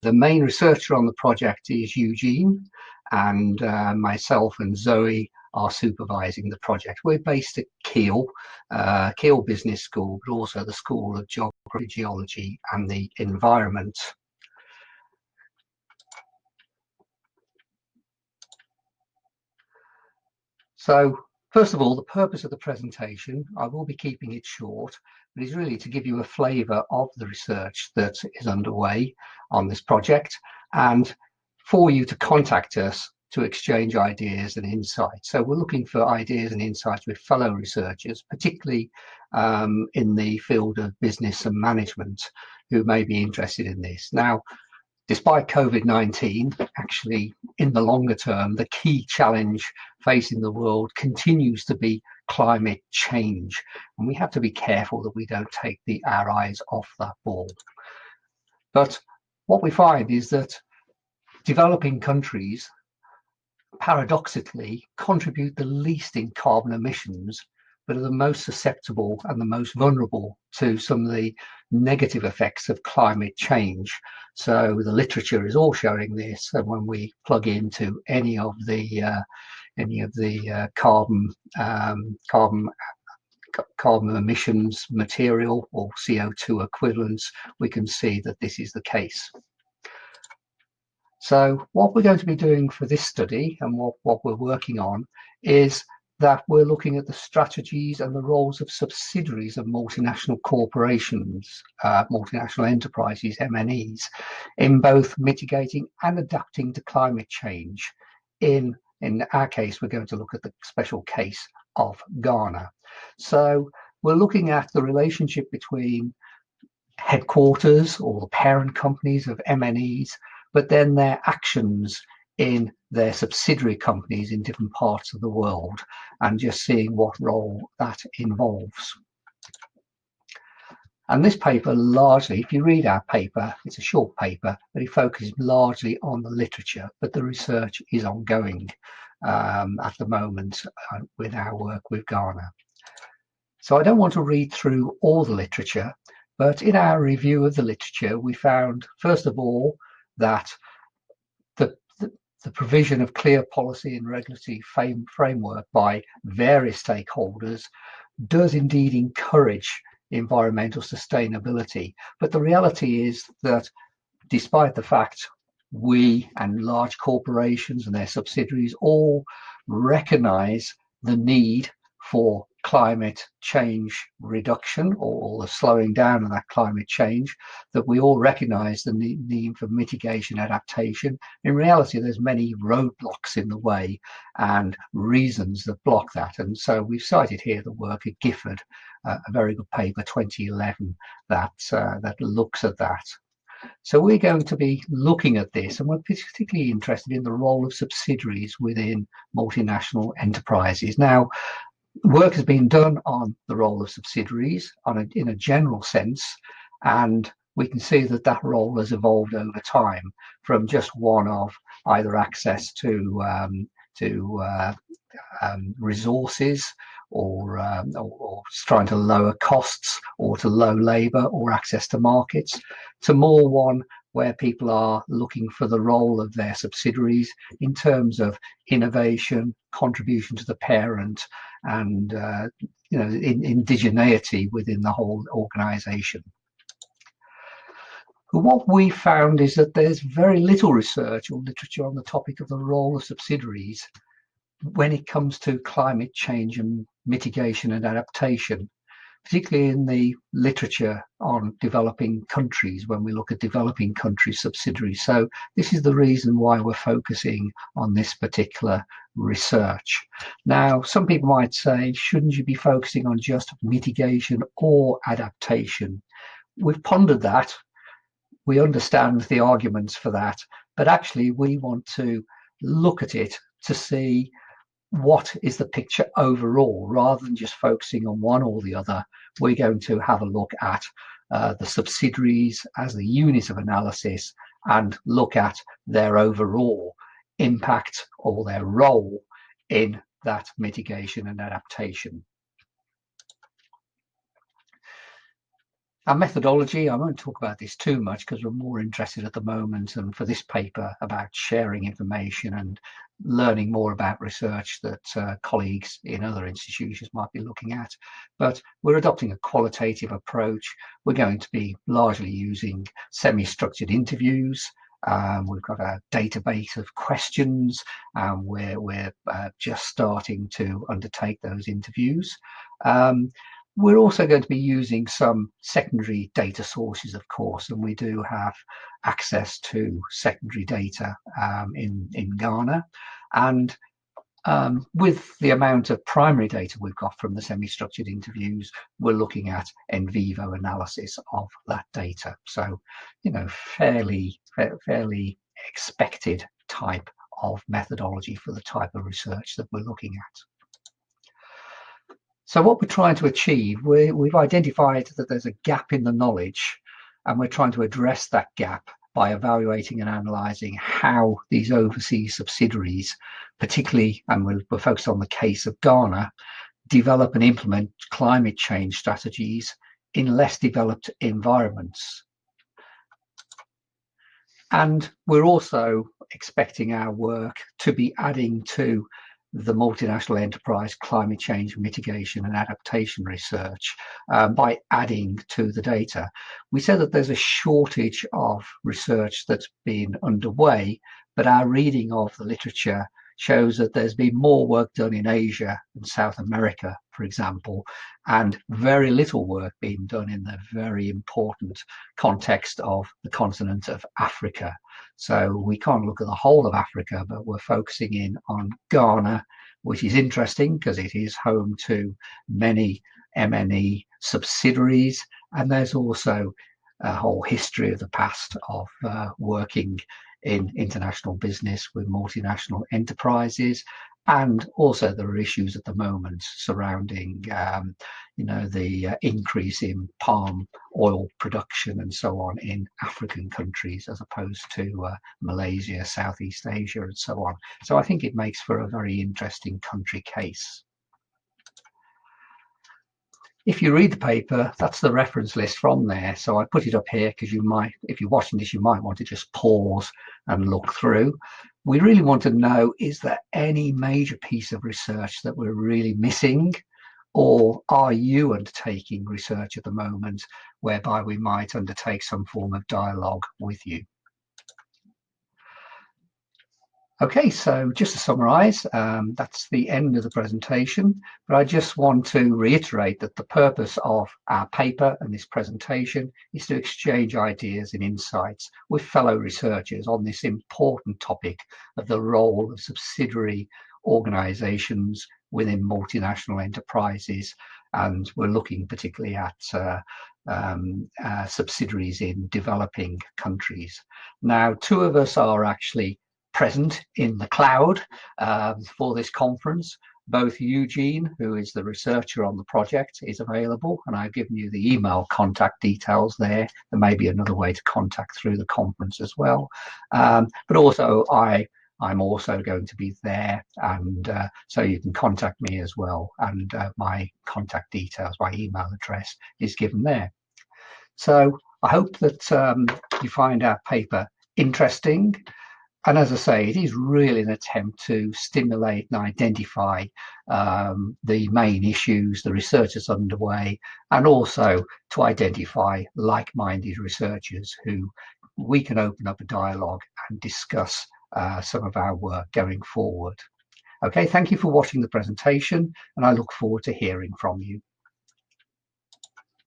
The main researcher on the project is Eugene, and myself and Zoe are supervising the project. We're based at Keele Business School, but also the School of Geography, Geology and the Environment. So, first of all, the purpose of the presentation, I will be keeping it short, but is really to give you a flavour of the research that is underway on this project, and for you to contact us to exchange ideas and insights. So we're looking for ideas and insights with fellow researchers, particularly in the field of business and management, who may be interested in this. Now, despite COVID-19, actually, in the longer term, the key challenge facing the world continues to be climate change. And we have to be careful that we don't take our eyes off that ball. But what we find is that developing countries, paradoxically, contribute the least in carbon emissions, but are the most susceptible and the most vulnerable to some of the negative effects of climate change. So the literature is all showing this, and when we plug into any of the carbon emissions material or CO2 equivalents, we can see that this is the case. So what we're going to be doing for this study, and what we're working on, is that we're looking at the strategies and the roles of subsidiaries of multinational corporations, multinational enterprises, MNEs, in both mitigating and adapting to climate change. In our case, we're going to look at the special case of Ghana. So we're looking at the relationship between headquarters or the parent companies of MNEs, but then their actions in their subsidiary companies in different parts of the world, and just seeing what role that involves. And this paper largely, if you read our paper, it's a short paper, but it focuses largely on the literature, but the research is ongoing at the moment with our work with Ghana. So I don't want to read through all the literature, but in our review of the literature, we found, first of all, that the provision of clear policy and regulatory framework by various stakeholders does indeed encourage environmental sustainability. But the reality is that despite the fact we and large corporations and their subsidiaries all recognize the need for climate change reduction, or the slowing down of that climate change, that we all recognize the need for mitigation adaptation. In reality, there's many roadblocks in the way and reasons that block that. And so we've cited here the work of Gifford, a very good paper, 2011, that looks at that. So we're going to be looking at this, and we're particularly interested in the role of subsidiaries within multinational enterprises. Now, work has been done on the role of subsidiaries in a general sense, and we can see that that role has evolved over time from just one of either access to resources, or trying to lower costs, or to low labour, or access to markets, to more one where people are looking for the role of their subsidiaries in terms of innovation, contribution to the parent, and indigeneity within the whole organisation. What we found is that there's very little research or literature on the topic of the role of subsidiaries when it comes to climate change and mitigation and adaptation, particularly in the literature on developing countries, when we look at developing country subsidiaries. So this is the reason why we're focusing on this particular research. Now, some people might say, shouldn't you be focusing on just mitigation or adaptation? We've pondered that. We understand the arguments for that, but actually we want to look at it to see what is the picture overall, rather than just focusing on one or the other. We're going to have a look at the subsidiaries as the unit of analysis, and look at their overall impact or their role in that mitigation and adaptation. Our methodology, I won't talk about this too much because we're more interested at the moment and for this paper about sharing information and learning more about research that colleagues in other institutions might be looking at. But we're adopting a qualitative approach. We're going to be largely using semi-structured interviews. We've got a database of questions. We're just starting to undertake those interviews. We're also going to be using some secondary data sources, of course, and we do have access to secondary data in Ghana. And with the amount of primary data we've got from the semi-structured interviews, we're looking at in vivo analysis of that data. So, you know, fairly expected type of methodology for the type of research that we're looking at. So what we're trying to achieve, we've identified that there's a gap in the knowledge, and we're trying to address that gap by evaluating and analysing how these overseas subsidiaries, particularly, and we're focused on the case of Ghana, develop and implement climate change strategies in less developed environments. And we're also expecting our work to be adding to the multinational enterprise climate change mitigation and adaptation research by adding to the data. We said that there's a shortage of research that's been underway, but our reading of the literature shows that there's been more work done in Asia and South America, for example, and very little work being done in the very important context of the continent of Africa. So we can't look at the whole of Africa, but we're focusing in on Ghana, which is interesting because it is home to many MNE subsidiaries, and there's also a whole history of the past of working in international business with multinational enterprises. And also there are issues at the moment surrounding, the increase in palm oil production and so on in African countries as opposed to Malaysia, Southeast Asia, and so on. So I think it makes for a very interesting country case. If you read the paper, that's the reference list from there. So I put it up here because you might, if you're watching this, you might want to just pause and look through. We really want to know, is there any major piece of research that we're really missing? Or are you undertaking research at the moment whereby we might undertake some form of dialogue with you? Okay, so just to summarize, that's the end of the presentation, but I just want to reiterate that the purpose of our paper and this presentation is to exchange ideas and insights with fellow researchers on this important topic of the role of subsidiary organizations within multinational enterprises, and we're looking particularly at subsidiaries in developing countries. Now, two of us are actually present in the cloud for this conference. Both Eugene, who is the researcher on the project, is available, and I've given you the email contact details there. There may be another way to contact through the conference as well. But also I'm also going to be there, and so you can contact me as well, and my contact details, my email address is given there. So I hope that you find our paper interesting. And as I say, it is really an attempt to stimulate and identify the main issues, the research that's underway, and also to identify like-minded researchers who we can open up a dialogue and discuss some of our work going forward. Okay, thank you for watching the presentation, and I look forward to hearing from you.